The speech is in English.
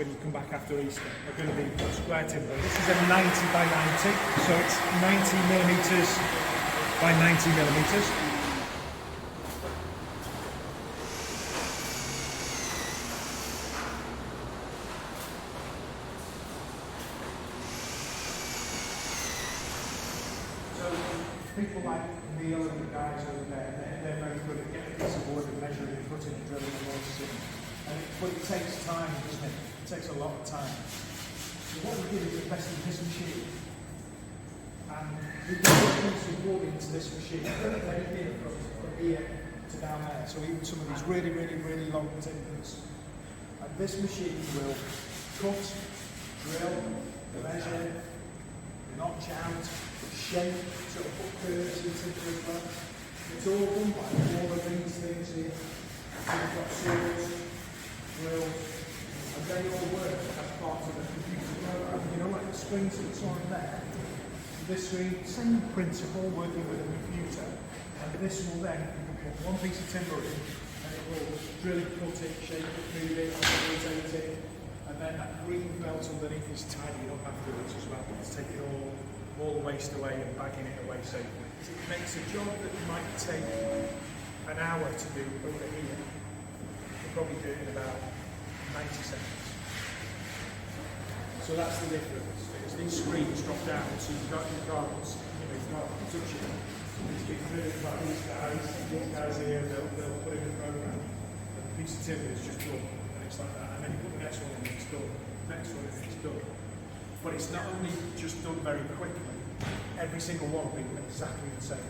when you come back after Easter are going to be square timber. This is a 90 by 90, so it's 90 millimetres by 90 millimetres. People like Neil and the guys over there, they're very good at getting a piece of wood and measuring and cutting and drilling and mortars in. But it takes time, doesn't it? It takes a lot of time. So what we did is invest in this machine. And we put some wood into this machine, everything from here to down there. So even some of these really long timbers. And this machine will cut, drill, measure, notch out, shape, sort of put curves into it as well. It's all done by all of these things here. So we've got saws, drills, and they all work as part of the computer program. You know, like the screens that's on there. This screen, same principle, working with a computer. And this will then, you can put one piece of timber in, and it will drill it, cut it, shape it, move it, rotate it. And then that green belt underneath is tidying up afterwards as well. It's taking all the waste away and bagging it away safely. It makes a job that might take an hour to do over here. You probably do it in about 90 seconds. So that's the difference. Because these screens drop down, so you can't touch it. It's being driven by these guys here, they'll put in the program. And the piece of timber is just done, and it's like that. And then you put the next one in, it's done. Next one in, it's done. But it's not only just done very quickly, every single one will be exactly the same.